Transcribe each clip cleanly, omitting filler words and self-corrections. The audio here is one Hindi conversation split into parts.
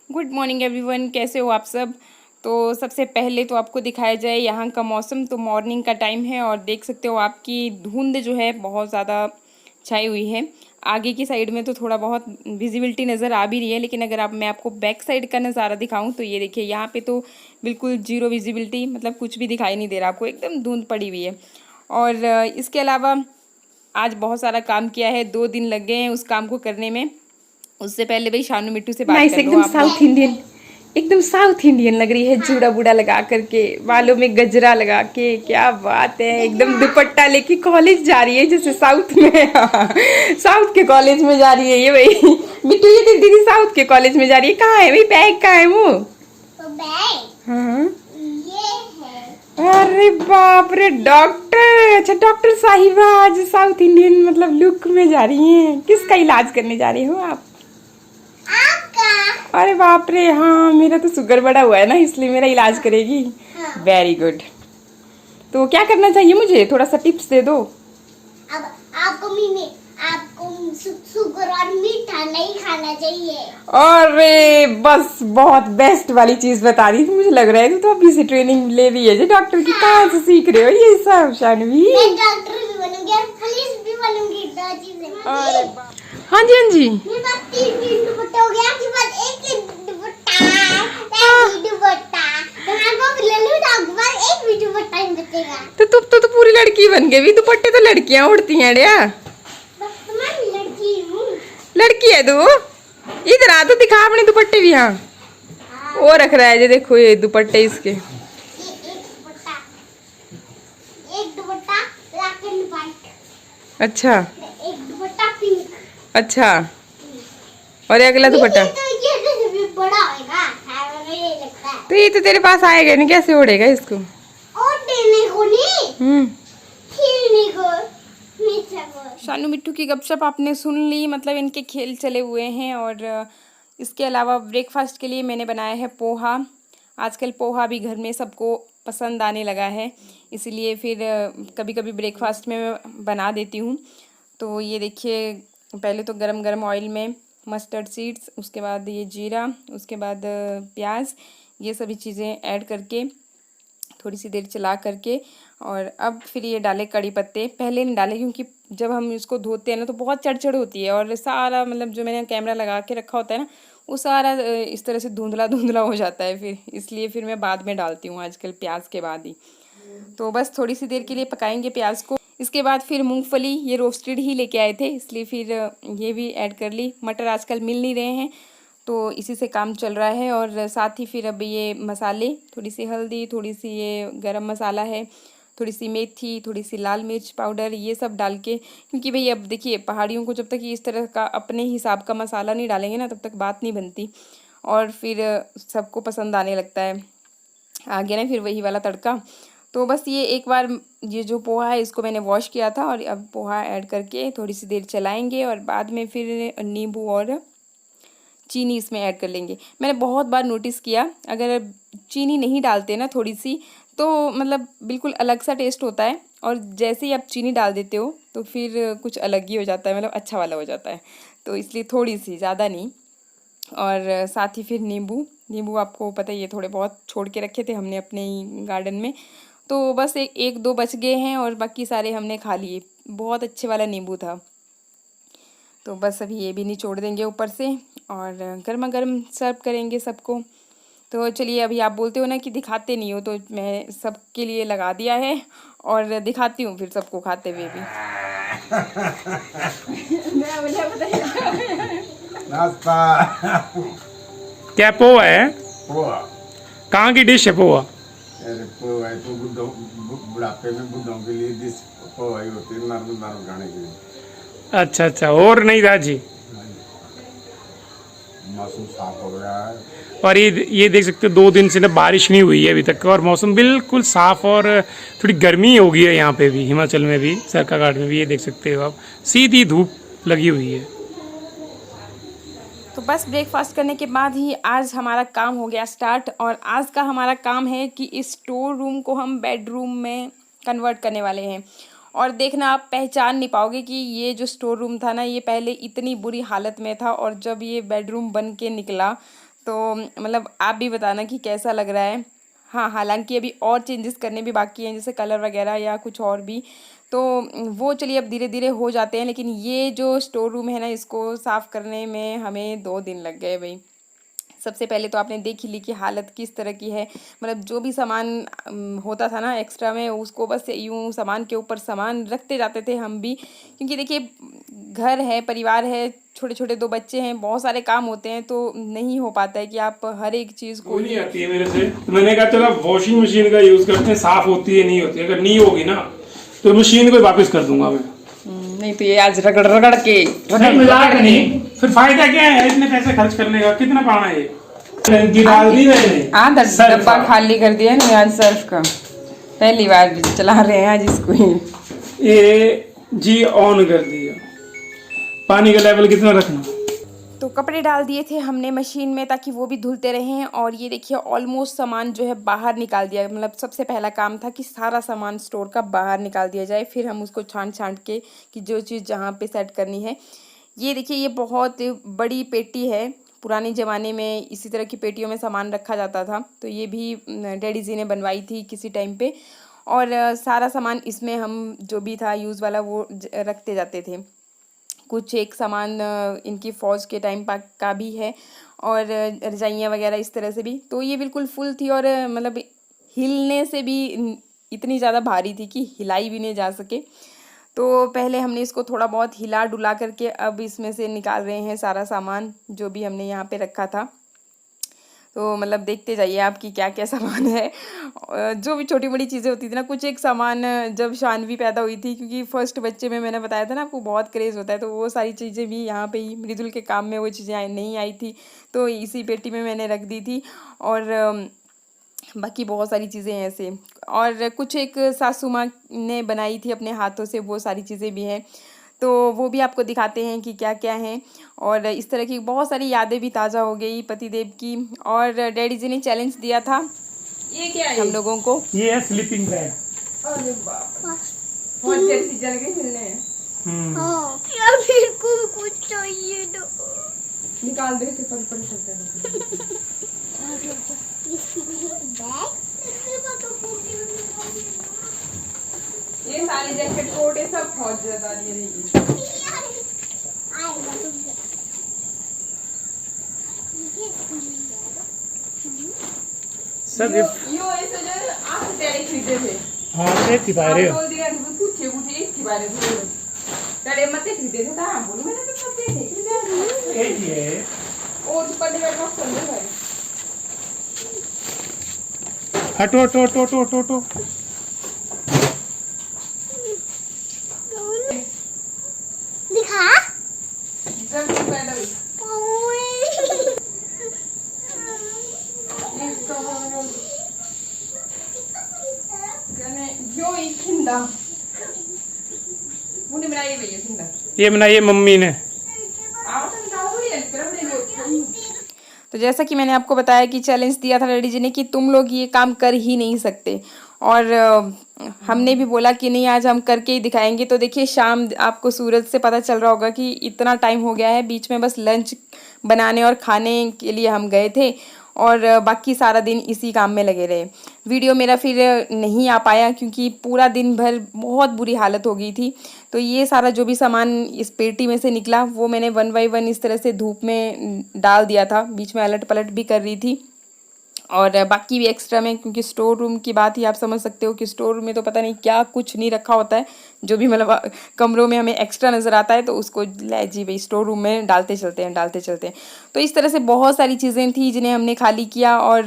गुड मॉर्निंग एवरीवन, कैसे हो आप सब। तो सबसे पहले तो आपको दिखाया जाए यहाँ का मौसम। तो मॉर्निंग का टाइम है और देख सकते हो आपकी धुंध जो है बहुत ज़्यादा छाई हुई है। आगे की साइड में तो थोड़ा बहुत विजिबिलिटी नज़र आ भी रही है, लेकिन अगर मैं आपको बैक साइड का नज़ारा दिखाऊं तो ये देखिए यहाँ पे तो बिल्कुल जीरो विजिबिलिटी, मतलब कुछ भी दिखाई नहीं दे रहा आपको, एकदम धुंध पड़ी हुई है। और इसके अलावा आज बहुत सारा काम किया है, 2 दिन लग गए हैं उस काम को करने में। उससे पहले भाई शानू मिट्टू से बात नाइस, कर लो एकदम आप लोग। South Indian. एकदम साउथ इंडियन लग रही है, जूड़ा बूड़ा लगा करके, बालों में गजरा लगा के। क्या बात है, एकदम दुपट्टा लेके कॉलेज जा रही है जैसे साउथ में। साउथ के कॉलेज में जा रही है ये भाई। मिट्टू ये देख दीदी, साउथ के कॉलेज में जा रही है। कहाँ है भाई, बैग कहाँ है वो? बैग हाँ। ये है। अरे बाप रे, डॉक्टर। अच्छा, डॉक्टर साहिबा आज साउथ इंडियन मतलब लुक में जा रही हैं। किसका इलाज करने जा रही हो आप? आपका। अरे बाप रे, हाँ मेरा तो शुगर बढ़ा हुआ है ना, इसलिए मेरा इलाज करेगी। हाँ। Very good. तो क्या करना चाहिए मुझे, थोड़ा सा टिप्स दे दो। अब आपको शुगर और मीठा नहीं खाना चाहिए। अरे बस, बहुत बेस्ट वाली चीज बता रही थी। मुझे लग रहा है कि तो अभी से ट्रेनिंग ले रही है जो डॉक्टर की। कहाँ से सीख रहे हो ये सब शानवी? मैं डॉक्टर भी बनूंगी और पुलिस भी बनूंगी, 2 चीजें। अरे हाँ जी, हाँ जी। मेरे पास 3 दुपट्टे हो गया, आपके पास एक दुपट्टा, एक दुपट्टा। तो मैं आपको ले लूं तो आपके पास एक भी दुपट्टा नहीं बचेगा। तो तुम तो पूरी लड़की बन गई भी। दुपट्टे तो लड़कियां उड़ती हैं डिया। तो मैं लड़की हूँ। लड़की है तू? इधर आ तो दिखा अपने दुपट्टे भी। हाँ, हाँ। वो रख रहा है जो, देखो ये दुपट्टे इसके। एक दुपट्टा ब्लैक एंड व्हाइट, अच्छा एक दुपट्टा पिंक। अच्छा, और ये अगला दुपट्टा? ये भी बड़ा होएगा, मुझे ये लगता है। तो ये तो तेरे पास आएगा नहीं, कैसे उड़ेगा इसको? और देने को नहीं, खेलने को, मीठा को। शानू मिट्टू की गपशप आपने सुन ली, मतलब इनके खेल चले हुए हैं। और इसके अलावा ब्रेकफास्ट के लिए मैंने बनाया है पोहा। आजकल पोहा भी घर में सबको पसंद आने लगा है, इसलिए फिर कभी कभी ब्रेकफास्ट में मैं बना देती हूँ। तो ये देखिए, पहले तो गरम गरम ऑयल में मस्टर्ड सीड्स, उसके बाद ये जीरा, उसके बाद प्याज, ये सभी चीज़ें ऐड करके थोड़ी सी देर चला करके, और अब फिर ये डाले कड़ी पत्ते। पहले नहीं डाले क्योंकि जब हम इसको धोते हैं ना तो बहुत चढ़चढ़ होती है, और सारा मतलब जो मैंने कैमरा लगा के रखा होता है ना वो सारा इस तरह से धुंधला धुंधला हो जाता है फिर, इसलिए फिर मैं बाद में डालती हूँ आजकल, प्याज के बाद ही। तो बस थोड़ी सी देर के लिए पकाएंगे प्याज को। इसके बाद फिर मूंगफली ये रोस्टेड ही लेके आए थे, इसलिए फिर ये भी ऐड कर ली। मटर आजकल मिल नहीं रहे हैं तो इसी से काम चल रहा है। और साथ ही फिर अब ये मसाले, थोड़ी सी हल्दी, थोड़ी सी ये गरम मसाला है, थोड़ी सी मेथी, थोड़ी सी लाल मिर्च पाउडर, ये सब डाल के, क्योंकि भाई अब देखिए पहाड़ियों को जब तक इस तरह का अपने हिसाब का मसाला नहीं डालेंगे ना तब तक बात नहीं बनती, और फिर सबको पसंद आने लगता है। आ गया ना फिर वही वाला तड़का। तो बस ये एक बार ये जो पोहा है इसको मैंने वॉश किया था, और अब पोहा ऐड करके थोड़ी सी देर चलाएंगे, और बाद में फिर नींबू और चीनी इसमें ऐड कर लेंगे। मैंने बहुत बार नोटिस किया, अगर चीनी नहीं डालते ना थोड़ी सी, तो मतलब बिल्कुल अलग सा टेस्ट होता है, और जैसे ही आप चीनी डाल देते हो तो फिर कुछ अलग ही हो जाता है, मतलब अच्छा वाला हो जाता है। तो इसलिए थोड़ी सी, ज़्यादा नहीं। और साथ ही फिर नींबू, नींबू आपको पता ही है, थोड़े बहुत छोड़ के रखे थे हमने अपने ही गार्डन में। तो बस एक दो बच गए हैं और बाकी सारे हमने खा लिए। बहुत अच्छे वाला नींबू था। तो बस अभी ये भी निचोड़ देंगे ऊपर से, और गर्मा गर्म सर्व करेंगे सबको। तो चलिए, अभी आप बोलते हो ना कि दिखाते नहीं हो, तो मैं सबके लिए लगा दिया है और दिखाती हूँ फिर सबको खाते हुए भी। नाश्ता। क्या पोहा है? पोहा। कहाँ की डिश है पोहा? अरे पोहा है तो बुढ़ापे में बुढ़ों के लिए डिश पोहा ही होती है, नरम नरम खाने के लिए। अच्छा अच्छा, और नहीं राजी? मौसम साफ हो गया है। और ये देख सकते हो 2 दिन से ना बारिश नहीं हुई है अभी तक, और मौसम बिल्कुल साफ, और थोड़ी गर्मी हो गई है यहाँ पे भी, हिमाचल में भी, सरकाघाट में भी। ये देख सकते हो आप, सीधी धूप लगी हुई है। तो बस ब्रेकफास्ट करने के बाद ही आज हमारा काम हो गया स्टार्ट, और आज का हमारा काम है कि इस स्टोर रूम को हम बेडरूम में कन्वर्ट करने वाले हैं। और देखना, आप पहचान नहीं पाओगे कि ये जो स्टोर रूम था ना, ये पहले इतनी बुरी हालत में था, और जब ये बेडरूम बन के निकला तो मतलब आप भी बताना कि कैसा लग रहा है। हाँ, हालांकि अभी और चेंजेस करने भी बाकी हैं, जैसे कलर वगैरह या कुछ और भी, तो वो चलिए अब धीरे धीरे हो जाते हैं। लेकिन ये जो स्टोर रूम है ना, इसको साफ़ करने में हमें 2 दिन लग गए भाई। सबसे पहले तो आपने देख ही ली कि हालत किस तरह की है। मतलब जो भी सामान होता था ना एक्स्ट्रा में, उसको बस यूँ सामान के ऊपर सामान रखते जाते थे हम भी, क्योंकि देखिए घर है, परिवार है, छोटे छोटे 2 बच्चे हैं, बहुत सारे काम होते हैं, तो नहीं हो पाता है कि आप हर एक चीज़ को। नहीं आती है मेरे से, तो मैंने कहा चलो वॉशिंग मशीन का यूज करते हैं, साफ होती है नहीं होती है। अगर नहीं होगी ना तो मशीन को वापस कर दूंगा मैं। नहीं तो ये आज रगड़ रगड़ के नहीं, मजाक नहीं, फिर फायदा क्या है इतने पैसे खर्च करने का? कितना पाना है? टंकी डाल दी मैंने, आधा डब्बा खाली कर दिया ना आज सर्फ का, पहली बार चला रहे हैं आज इसको ही। ये जी ऑन कर दिया। पानी का लेवल कितना रखना? तो कपड़े डाल दिए थे हमने मशीन में ताकि वो भी धुलते रहें। और ये देखिए ऑलमोस्ट सामान जो है बाहर निकाल दिया। मतलब सबसे पहला काम था कि सारा सामान स्टोर का बाहर निकाल दिया जाए, फिर हम उसको छांट के कि जो चीज़ जहाँ पे सेट करनी है। ये देखिए ये बहुत बड़ी पेटी है, पुराने ज़माने में इसी तरह की पेटियों में सामान रखा जाता था, तो ये भी डैडी जी ने बनवाई थी किसी टाइम पे। और सारा सामान इसमें हम जो भी था यूज़ वाला वो रखते जाते थे। कुछ एक सामान इनकी फ़ौज के टाइम का भी है, और रजाइयाँ वगैरह इस तरह से भी। तो ये बिल्कुल फुल थी, और मतलब हिलने से भी इतनी ज़्यादा भारी थी कि हिलाई भी नहीं जा सके। तो पहले हमने इसको थोड़ा बहुत हिला डुला करके अब इसमें से निकाल रहे हैं सारा सामान जो भी हमने यहाँ पे रखा था। तो मतलब देखते जाइए आप कि क्या क्या सामान है। जो भी छोटी बड़ी चीज़ें होती थी ना, कुछ एक सामान जब शानवी पैदा हुई थी, क्योंकि फर्स्ट बच्चे में मैंने बताया था ना आपको बहुत क्रेज़ होता है, तो वो सारी चीज़ें भी यहाँ पे ही मृदुल के काम में वो चीज़ें नहीं आई थी, तो इसी पेटी में मैंने रख दी थी। और बाकी बहुत सारी चीज़ें हैं ऐसे, और कुछ एक सासू माँ ने बनाई थी अपने हाथों से, वो सारी चीज़ें भी हैं, तो वो भी आपको दिखाते हैं कि क्या क्या है। और इस तरह की बहुत सारी यादें भी ताज़ा हो गई पतिदेव की। और डैडी जी ने चैलेंज दिया था ये क्या है? हम लोगों को। ये है स्लीपिंग बैग। अरे बाप रे, बहुत जैसी जल गई मिलने। हाँ यार मेरे को भी कुछ चाहिए ना। निकाल दे पेपर पर चलते हैं। ये सारे जैकेट कोट ये सब बहुत ज्यादा ये रहेगी। सब यो ऐसे जो आप तेरे खरीदे थे। हाँ एक रहे हो। बोल दिया कि पूछे पूछे एक के बारे में तेरे मत खरीदे थे ना, बोलूं मैंने तो सब देखे एक ही है। ओ तो पढ़ने का वक्त चल रहा है। हटो हटो हटो हटो हटो हटो। दिखा जब तू पैदा हुई यो एक खिंदा मुझे बनाई भैया खिंदा ये बनाइए मम्मी ने। तो जैसा कि मैंने आपको बताया कि चैलेंज दिया था डैडी जी ने कि तुम लोग ये काम कर ही नहीं सकते, और हमने भी बोला कि नहीं आज हम करके ही दिखाएंगे। तो देखिए शाम आपको सूरज से पता चल रहा होगा कि इतना टाइम हो गया है, बीच में बस लंच बनाने और खाने के लिए हम गए थे, और बाकी सारा दिन इसी काम में लगे रहे। वीडियो मेरा फिर नहीं आ पाया क्योंकि पूरा दिन भर बहुत बुरी हालत हो गई थी। तो ये सारा जो भी सामान इस पेटी में से निकला वो मैंने 1 बाय 1 इस तरह से धूप में डाल दिया था, बीच में अलट पलट भी कर रही थी। और बाकी भी एक्स्ट्रा में, क्योंकि स्टोर रूम की बात ही आप समझ सकते हो कि स्टोर रूम में तो पता नहीं क्या कुछ नहीं रखा होता है, जो भी मतलब कमरों में हमें एक्स्ट्रा नज़र आता है तो उसको ले जी भाई स्टोर रूम में डालते चलते हैं। तो इस तरह से बहुत सारी चीज़ें थी जिन्हें हमने खाली किया, और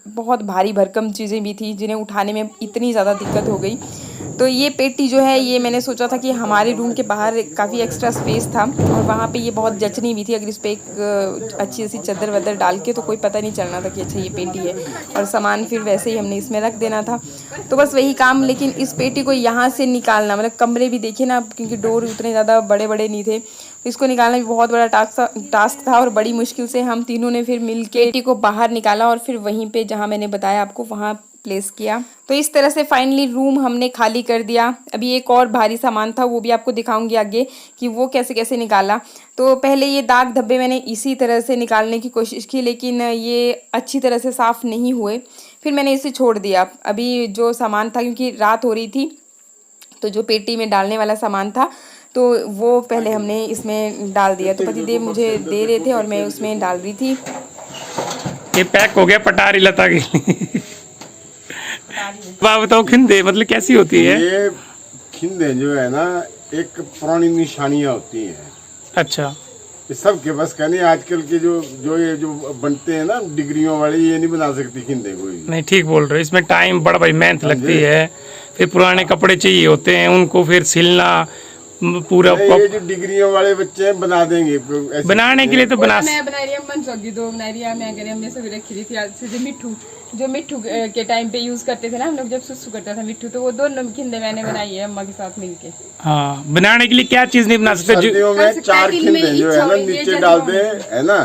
बहुत भारी भरकम चीज़ें भी थी जिन्हें उठाने में इतनी ज़्यादा दिक्कत हो गई। तो ये पेटी जो है ये मैंने सोचा था कि हमारे रूम के बाहर काफ़ी एक्स्ट्रा स्पेस था, और वहाँ पे ये बहुत जचनी भी थी। अगर इस पर एक अच्छी सी चादर वदर डाल के तो कोई पता नहीं चलना था कि अच्छा ये पेटी है, और सामान फिर वैसे ही हमने इसमें रख देना था। तो बस वही काम। लेकिन इस पेटी को यहाँ से निकालना, मतलब कमरे भी देखिए ना, क्योंकि डोर उतने ज़्यादा बड़े बड़े नहीं थे, तो इसको निकालना भी बहुत बड़ा टास्क था, और बड़ी मुश्किल से हम तीनों ने फिर मिल के पेटी को बाहर निकाला, और फिर वहीं पर जहाँ मैंने बताया आपको वहाँ प्लेस किया। तो इस तरह से फाइनली रूम हमने खाली कर दिया। अभी एक और भारी सामान था, वो भी आपको दिखाऊंगी आगे कि वो कैसे कैसे निकाला। तो पहले ये दाग धब्बे मैंने इसी तरह से निकालने की कोशिश की, लेकिन ये अच्छी तरह से साफ़ नहीं हुए। फिर मैंने इसे छोड़ दिया। अभी जो सामान था, क्योंकि रात हो रही थी, तो जो पेटी में डालने वाला सामान था तो वो पहले हमने इसमें डाल दिया। तो पतिदेव मुझे दे रहे थे और मैं उसमें डाल रही थी। ये पैक हो गया पटारी लता की। बात बताओ, खिंदे मतलब कैसी होती है? ये खिंदे जो है ना, एक पुरानी निशानियां होती हैं। अच्छा, ये सबके बस का नहीं। आजकल के जो बनते हैं ना डिग्रियों वाले, ये नहीं बना सकती खिंदे कोई। नहीं ठीक बोल रहे हो, इसमें टाइम बड़ा भाई मेहनत लगती है। फिर पुराने कपड़े चाहिए होते हैं, उनको फिर सिलना पूरा। ये जो डिग्रियों वाले बच्चे हैं बना देंगे ऐसे। बनाने के लिए तो बना मैं बना रही हूँ मनसोगी, दो बना रही है मैं कह रही हमने सब रखी रही थी आज से। जो मिट्ठू के टाइम पे यूज करते थे ना हम लोग, जब सुसु करता था मिट्ठू, तो वो दोनों खिंदे मैंने बनाई है अम्मा के साथ मिलके। हाँ, बनाने के लिए क्या चीज नहीं बना सकते? सर्दियों में 4 खिंदे जो है ना नीचे डाल दे, है ना,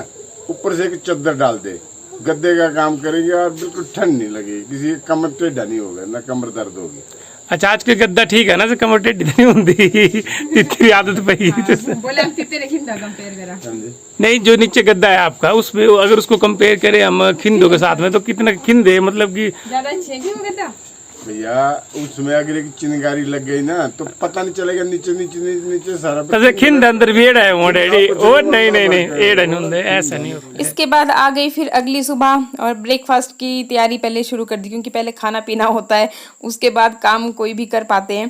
ऊपर से एक चद्दर डाल दे, गद्दे का काम करेंगे और बिल्कुल ठंड नहीं लगेगी, किसी कमर टेढ़ा नहीं होगा, ना कमर दर्द होगी। अच्छा, आज के गद्दा ठीक है ना, से कमर टेढ़ी नहीं होती। इतनी आदत पई। बोले हम तेरे खिंदा कंपेयर करा। नहीं, जो नीचे गद्दा है आपका, उसमें अगर उसको कंपेयर करें हम खिंदों के साथ में, तो कितना खिंदे मतलब कि ज्यादा अच्छे हैं वो गद्दा भैया। उसमें अगर एक चिनगारी लग गई ना तो पता नहीं चलेगा, नीचे नीचे नीचे, नीचे सारा तसे खिंद अंदर वेड़ है वो डैडी। ओ नहीं नहीं नहीं, एड़ा नहीं होंगे, ऐसा नहीं होता। इसके बाद आ गई फिर अगली सुबह और ब्रेकफास्ट की तैयारी पहले शुरू कर दी, क्योंकि पहले खाना पीना होता है, उसके बाद काम कोई भी कर पाते हैं।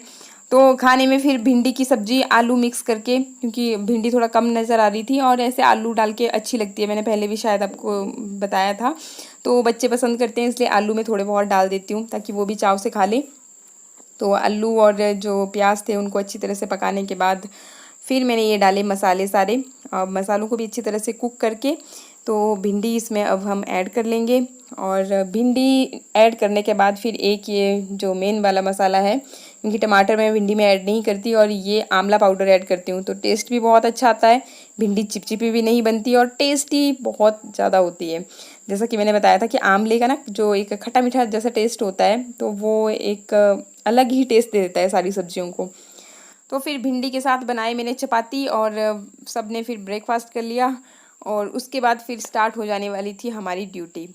तो खाने में फिर भिंडी की सब्जी आलू मिक्स करके, क्योंकि भिंडी थोड़ा कम नज़र आ रही थी और ऐसे आलू डाल के अच्छी लगती है, मैंने पहले भी शायद आपको बताया था। तो बच्चे पसंद करते हैं, इसलिए आलू में थोड़े बहुत डाल देती हूँ ताकि वो भी चाव से खा लें। तो आलू और जो प्याज थे उनको अच्छी तरह से पकाने के बाद फिर मैंने ये डाले मसाले सारे। मसालों को भी अच्छी तरह से कुक करके तो भिंडी इसमें अब हम ऐड कर लेंगे। और भिंडी ऐड करने के बाद फिर एक ये जो मेन वाला मसाला है, क्योंकि टमाटर मैं भिंडी में ऐड नहीं करती और ये आंवला पाउडर ऐड करती हूँ, तो टेस्ट भी बहुत अच्छा आता है। भिंडी चिपचिपी भी नहीं बनती और टेस्टी बहुत ज़्यादा होती है। जैसा कि मैंने बताया था कि आंवले का ना जो एक खट्टा मीठा जैसा टेस्ट होता है, तो वो एक अलग ही टेस्ट दे देता है सारी सब्जियों को। तो फिर भिंडी के साथ बनाए मैंने चपाती और सब ने फिर ब्रेकफास्ट कर लिया। और उसके बाद फिर स्टार्ट हो जाने वाली थी हमारी ड्यूटी।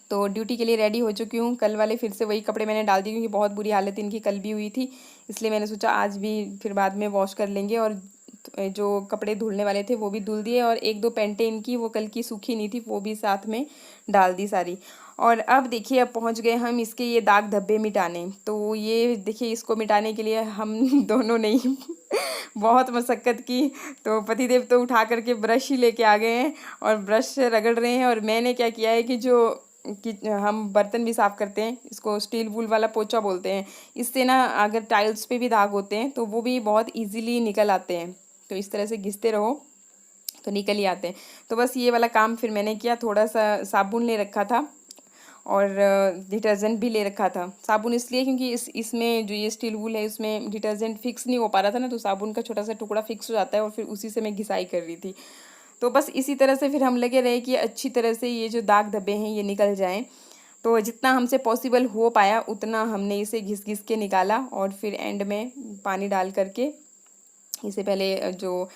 तो ड्यूटी के लिए रेडी हो चुकी हूँ। कल वाले फिर से वही कपड़े मैंने डाल दिए, क्योंकि बहुत बुरी हालत इनकी कल भी हुई थी, इसलिए मैंने सोचा आज भी फिर बाद में वॉश कर लेंगे। और जो कपड़े धुलने वाले थे वो भी धुल दिए और एक दो पैंटें इनकी वो कल की सूखी नहीं थी, वो भी साथ में डाल दी सारी। और अब देखिए अब पहुंच गए हम इसके ये दाग धब्बे मिटाने। तो ये देखिए इसको मिटाने के लिए हम दोनों ने ही बहुत मशक्क़त की। तो पतिदेव तो उठा करके ब्रश ही लेके आ गए हैं और ब्रश से रगड़ रहे हैं। और मैंने क्या किया है कि हम बर्तन भी साफ़ करते हैं, इसको स्टील वूल वाला पोछा बोलते हैं। इससे ना अगर टाइल्स पे भी दाग होते हैं तो वो भी बहुत ईजीली निकल आते हैं। तो इस तरह से घिसते रहो तो निकल ही आते हैं। तो बस ये वाला काम फिर मैंने किया। थोड़ा सा साबुन ले रखा था और डिटर्जेंट भी ले रखा था। साबुन इसलिए क्योंकि इसमें जो ये स्टील वूल है उसमें डिटर्जेंट फिक्स नहीं हो पा रहा था ना, तो साबुन का छोटा सा टुकड़ा फिक्स हो जाता है और फिर उसी से मैं घिसाई कर रही थी। तो बस इसी तरह से फिर हम लगे रहे कि अच्छी तरह से ये जो दाग धब्बे हैं ये निकल जाएं। तो जितना हमसे पॉसिबल हो पाया उतना हमने इसे घिस घिस के निकाला। और फिर एंड में पानी डाल करके इसे पहले जो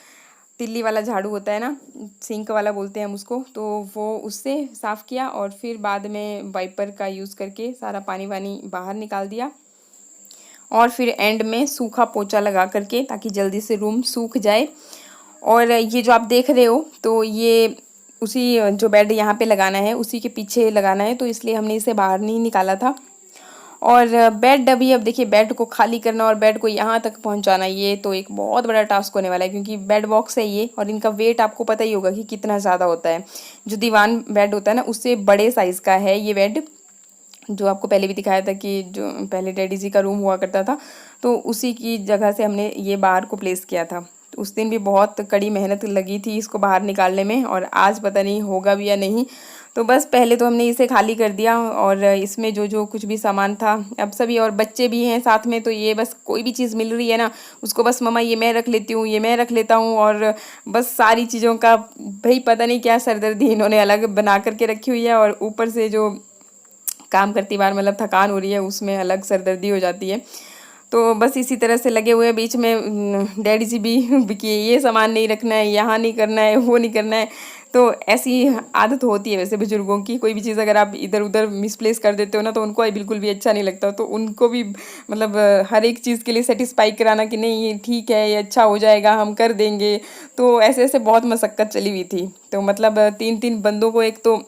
तिल्ली वाला झाड़ू होता है ना, सिंक वाला बोलते हैं हम उसको, तो वो उससे साफ़ किया। और फिर बाद में वाइपर का यूज़ करके सारा पानी वानी बाहर निकाल दिया। और फिर एंड में सूखा पोंछा लगा करके ताकि जल्दी से रूम सूख जाए। और ये जो आप देख रहे हो तो ये उसी जो बेड यहाँ पे लगाना है उसी के पीछे लगाना है, तो इसलिए हमने इसे बाहर नहीं निकाला था। और बेड अभी अब देखिए बेड को खाली करना और बेड को यहाँ तक पहुँचाना ये तो एक बहुत बड़ा टास्क होने वाला है, क्योंकि बेड बॉक्स है ये और इनका वेट आपको पता ही होगा कि कितना ज़्यादा होता है। जो दीवान बेड होता है ना उससे बड़े साइज़ का है ये बेड, जो आपको पहले भी दिखाया था कि जो पहले डैडी जी का रूम हुआ करता था तो उसी की जगह से हमने ये बाहर को प्लेस किया था। तो उस दिन भी बहुत कड़ी मेहनत लगी थी इसको बाहर निकालने में और आज पता नहीं होगा भी या नहीं। तो बस पहले तो हमने इसे खाली कर दिया और इसमें जो जो कुछ भी सामान था, अब सभी और बच्चे भी हैं साथ में, तो ये बस कोई भी चीज़ मिल रही है ना उसको बस मम्मा ये मैं रख लेती हूँ, ये मैं रख लेता हूँ। और बस सारी चीज़ों का भाई पता नहीं क्या सरदर्दी इन्होंने अलग बना करके रखी हुई है। और ऊपर से जो काम करती बार मतलब थकान हो रही है, उसमें अलग सरदर्दी हो जाती है। तो बस इसी तरह से लगे हुए हैं। बीच में डैडी जी भी कि ये सामान नहीं रखना है, यहाँ नहीं करना है, वो नहीं करना है। तो ऐसी आदत होती है वैसे बुजुर्गों की, कोई भी चीज़ अगर आप इधर उधर मिसप्लेस कर देते हो ना तो उनको बिल्कुल भी अच्छा नहीं लगता। तो उनको भी मतलब हर एक चीज़ के लिए सेटिस्फाई कराना कि नहीं ये ठीक है, ये अच्छा हो जाएगा, हम कर देंगे। तो ऐसे ऐसे बहुत मशक्क़त चली हुई थी। तो मतलब 3-3 बंदों को एक तो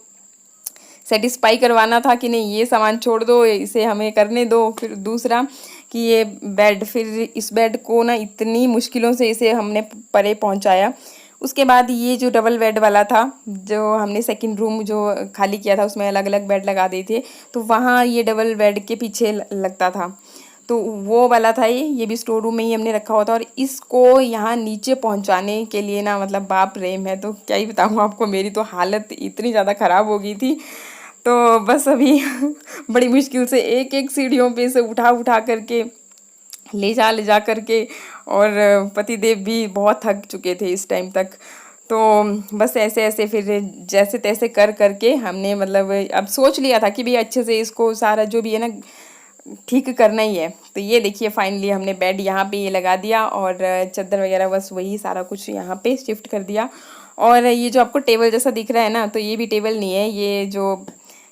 सेटिस्फाई करवाना था कि नहीं ये सामान छोड़ दो, इसे हमें करने दो। फिर दूसरा कि ये बेड, फिर इस बेड को ना इतनी मुश्किलों से इसे हमने परे पहुंचाया। उसके बाद ये जो डबल बेड वाला था, जो हमने सेकंड रूम जो खाली किया था उसमें अलग अलग बेड लगा दिए थे, तो वहाँ ये डबल बेड के पीछे लगता था, तो वो वाला था ये भी स्टोर रूम में ही हमने रखा हुआ था। और इसको यहाँ नीचे पहुँचाने के लिए ना मतलब बाप रे, मैं तो क्या ही बताऊँ आपको, मेरी तो हालत इतनी ज़्यादा ख़राब हो गई थी। तो बस अभी बड़ी मुश्किल से एक एक सीढ़ियों पे से उठा करके ले जा करके, और पतिदेव भी बहुत थक चुके थे इस टाइम तक। तो बस ऐसे ऐसे फिर जैसे तैसे कर करके हमने मतलब अब सोच लिया था कि भाई अच्छे से इसको सारा जो भी है ना ठीक करना ही है। तो ये देखिए फाइनली हमने बेड यहाँ पे ये लगा दिया और चादर वगैरह बस वही सारा कुछ यहाँ पे शिफ्ट कर दिया। और ये जो आपको टेबल जैसा दिख रहा है ना, तो ये भी टेबल नहीं है, ये जो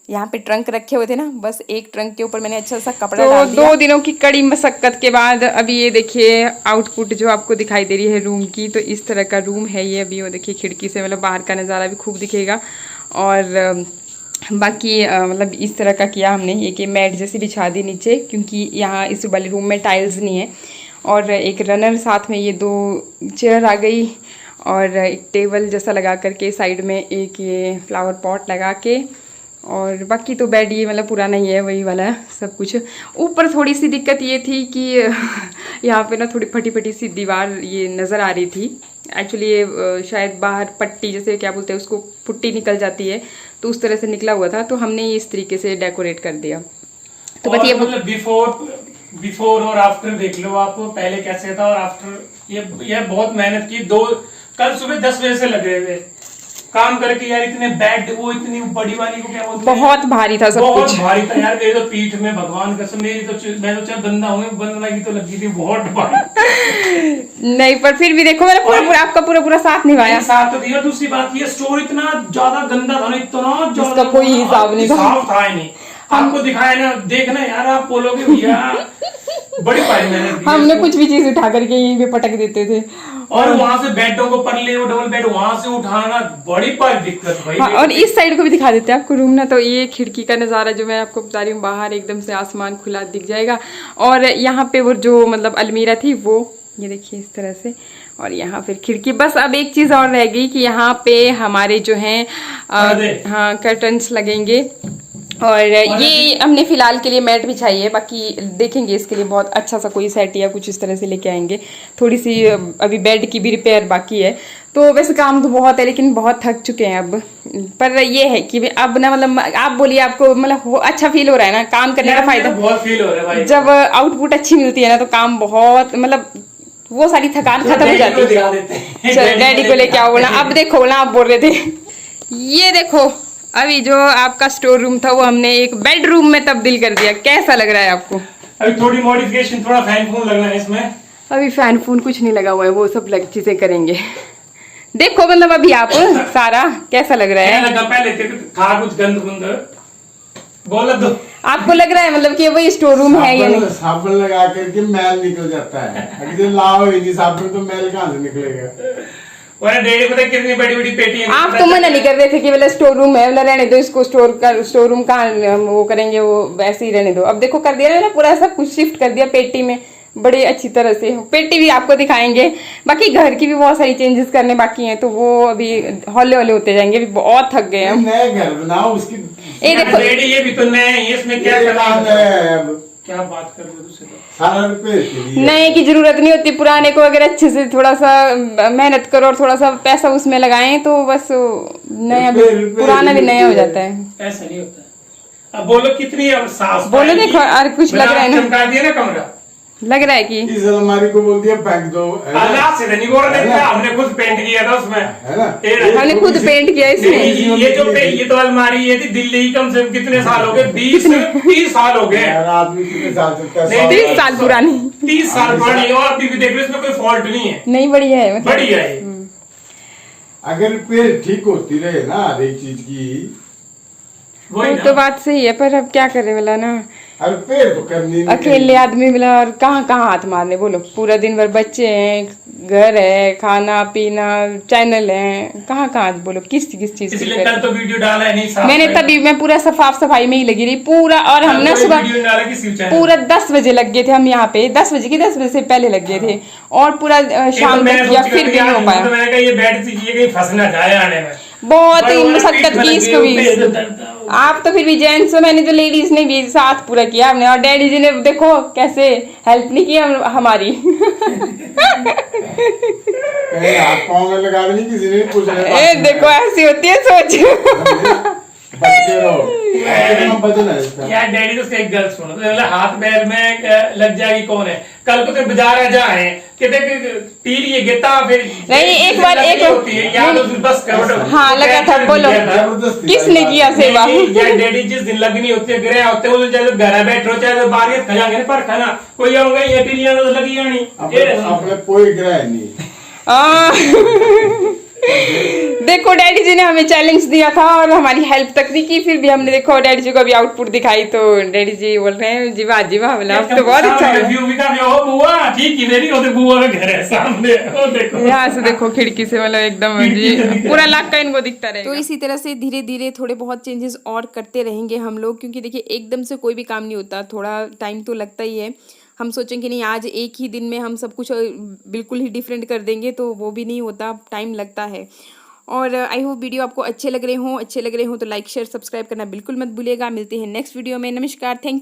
यहाँ पे ट्रंक रखे हुए थे ना, बस एक ट्रंक के ऊपर मैंने अच्छा सा कपड़ा डाल दिया। 2 दिनों की कड़ी मशक्कत के बाद अभी ये देखिए आउटपुट जो आपको दिखाई दे रही है रूम की, तो इस तरह का रूम है ये। अभी वो देखिए खिड़की से मतलब बाहर का नज़ारा भी खूब दिखेगा। और बाकी मतलब इस तरह का किया हमने, एक ये मैट जैसी बिछा दी नीचे, क्योंकि यहाँ इस वाले रूम में टाइल्स नहीं है। और एक रनर साथ में, ये 2 चेयर आ गई और एक टेबल जैसा लगा करके साइड में एक ये फ्लावर पॉट लगा के। और बाकी तो बेड ये मतलब पुराना ही है, वही वाला सब कुछ। ऊपर थोड़ी सी दिक्कत ये थी कि यहाँ पे ना थोड़ी फटी फटी सी दीवार ये नज़र आ रही थी। एक्चुअली ये शायद बाहर पट्टी जैसे क्या बोलते हैं उसको, पुट्टी निकल जाती है, तो उस तरह से निकला हुआ था। तो हमने इस तरीके से डेकोरेट कर दिया। तो बस ये मतलब बिफोर और आफ्टर देख लो आप, पहले कैसे था और आफ्टर। ये बहुत मेहनत की। कल सुबह 10 बजे से लगे हुए काम करके यार, इतने बेड, वो इतनी बड़ी वाली को क्या बोलते हैं, बहुत भारी था सब कुछ, बहुत भारी था यार। मेरी तो पीठ में भगवान कसम, मैं तो चाहे बंदा हूँ, बंदना की तो लगी थी बहुत भारी। नहीं पर फिर भी देखो मैंने पूरा आपका पूरा साथ निभाया। साथ तो दिया। दूसरी बात ये स्टोर इतना ज्यादा गंदा था ना, इतना जिसका कोई हिसाब नहीं था। हिसाब था ही नहीं। आपको दिखाया ना, देखना यार, आप बोलोगे भैया बड़ी भारी मेहनत। हमने कुछ भी चीज उठा करके यहीं पे पटक देते थे। और वहां से बेडों को परले, वो डबल बेड वहां से उठाना बड़ी भारी दिक्कत भाई। हाँ, और इस साइड को भी दिखा देते हैं आपको रूम ना। तो ये खिड़की का नज़ारा जो मैं आपको बता रही हूँ, बाहर एकदम से आसमान खुला दिख जाएगा। और यहाँ पे वो जो मतलब अलमीरा थी वो ये देखिए इस तरह से, और यहाँ फिर खिड़की। बस अब एक चीज़ और रह गई कि यहाँ पे हमारे जो हैं हाँ कर्टन्स लगेंगे। और ये हमने फिलहाल के लिए मैट बिछाई है, बाकी देखेंगे इसके लिए बहुत अच्छा सा कोई सेट या कुछ इस तरह से लेके आएंगे। थोड़ी सी अभी बेड की भी रिपेयर बाकी है। तो वैसे काम तो बहुत है लेकिन बहुत थक चुके हैं अब। पर ये है कि अब ना मतलब आप बोलिए, आपको मतलब अच्छा फील हो रहा है ना काम करने का फायदा? बहुत फील हो रहा है भाई। जब आउटपुट अच्छी मिलती है ना तो काम बहुत मतलब वो सारी थकान खत्म हो जाती है। चल डैडी को लेके आओ बोला। अब देखो बोला, आप बोल रहे थे ये देखो अभी जो आपका स्टोर रूम था वो हमने एक बेडरूम में तब्दील कर दिया। कैसा लग रहा है आपको? अभी थोड़ी मॉडिफिकेशन, थोड़ा फैन फोन लगना है इसमें। अभी फैन फोन कुछ नहीं लगा हुआ है, वो सब चीजें करेंगे। देखो मतलब अभी आप सारा कैसा लग रहा है? लगा पहले था कुछ गंद गुंद, बोला दो। आपको लग रहा है मतलब कि वही स्टोर रूम है या नहीं? साबुन लगा करके मैल निकल जाता है, अगर लाओ ही नहीं साबुन तो मैल कहाँ से निकलेगा? डेढ़ पता कितनी बड़ी बड़ी पेटी है। आप तो मना नहीं कर रहे थे कि मतलब स्टोर रूम है, मतलब रहने दो इसको, स्टोर रूम कहाँ वो करेंगे, वो वैसे ही रहने दो। अब देखो कर दिया ना, पूरा सब कुछ शिफ्ट कर दिया पेटी में बड़ी अच्छी तरह से। पेटी भी आपको दिखाएंगे, बाकी घर की भी बहुत सारी चेंजेस करने बाकी हैं, तो वो अभी हौले हौले होते जाएंगे। अभी बहुत थक गए हम। नए घर बनाओ उसकी। ये देखो ये भी तो नए है, इसमें क्या है? क्या बात कर रहे हो? सारा रुपये नए की जरूरत नहीं होती, पुराने को अगर अच्छे से थोड़ा सा मेहनत करो और थोड़ा सा पैसा उसमें लगाएं तो बस नया भी पुराना भी नया हो जाता है। ऐसा नहीं होता। अब बोलो कितनी साफ, बोलो देखो और कुछ लग रहा है ना, चमका दिया ना कमरा। लग रहा है कि इस अलमारी को बोल दिया फेंक दो, है ना? अल्लाह से नहीं बोल रहे थे, हमने खुद पेंट किया था उसमें, है ना? हमने खुद पेंट किया इसमें। ये तो अलमारी ये थी दिल्ली की, कम से कम कितने साल हो गए, 20-30 साल हो गए, यार आदमी कितने साल चलता नहीं, है? 30 साल पुरानी। 30 साल पुरानी और अभी भी देख लो, इसमें कोई फॉल्ट नहीं है, नहीं बढ़िया है मतलब। बढ़िया है। अगर रिपेयर ठीक होती रहे ना हर एक चीज की, वही वो ना। तो बात सही है, पर अब क्या करे वाला ना, रिपेयर तो करनी नहीं अकेले आदमी मिला और कहाँ कहाँ हाथ मारने बोलो। पूरा दिन भर बच्चे हैं, घर है, खाना पीना, चैनल है, कहाँ कहाँ बोलो किस चीज की इसलिए repair? कल तो वीडियो डाला है नहीं, साफ मैंने सफाई। तभी मैं पूरा साफ सफाई में ही लगी रही पूरा। और हम ना कोई सुबह वीडियो डाला किसी चैनल पूरा 10 बजे लग गए थे हम यहाँ पे, 10 बजे से पहले लग गए थे और पूरा शाम तक किया, फिर भी नहीं हो पाया। मैंने कहा ये बैठ सी कहीं फंस ना जाए आने में, बहुत ही बड़े मशक्कत पीठ में की लगी इसको भी। हुई है। आप तो फिर भी जेंट्स हो, मैंने तो लेडीज ने भी साथ पूरा किया हमने। और डैडी जी ने देखो कैसे हेल्प नहीं की हमारी। कहीं हाथ पाँव में लगा भी नहीं किसी ने पूछा। ए देखो ऐसी होती है सोच। बचते रहो, कितना वजन है इसका? यार डैडी तो उसका एक गल सुनो, तो हाथ पैर में लग जाएगी कौन है, कल को तो बाजार जा है कि देख पी लिए गेता फिर नहीं, एक बार एक होती है या तो बस करो। हाँ लगा था, बोलो जबरदस्ती किसने किया सेवा? यार डैडी जिस दिन लगनी होती है गृह होते हैं, चाहे तो घर बैठो चाहे तो बाहर खजांगे पर खाना कोई आऊंगा ये टीलियां तो लगी जानी। अपने कोई ग्रह नहीं। देखो डैडी जी ने हमें चैलेंज दिया था और हमारी हेल्प तक नहीं की, फिर भी हमने देखो डैडी जी को अभी आउटपुट दिखाई तो डैडी जी बोल रहे हैं जीवा जीवा बोला अब तो बहुत अच्छा है। व्यू भी का ओ बुआ ठीक ही मेरी होते बुआ का घर है सामने, ओ देखो यहाँ से देखो खिड़की से मतलब एकदम जी पूरा इलाका इनको दिखता रहेगा। तो इसी तरह से धीरे धीरे थोड़े बहुत चेंजेस और करते रहेंगे हम लोग, क्योंकि देखिए एकदम से कोई भी काम नहीं होता, थोड़ा टाइम तो लगता ही है। हम सोचेंगे नहीं आज एक ही दिन में हम सब कुछ बिल्कुल ही डिफरेंट कर देंगे, तो वो भी नहीं होता, टाइम लगता है। और आई होप वीडियो आपको अच्छे लग रहे हो तो लाइक शेयर सब्सक्राइब करना बिल्कुल मत भूलिएगा। मिलते हैं नेक्स्ट वीडियो में। नमस्कार, थैंक यू।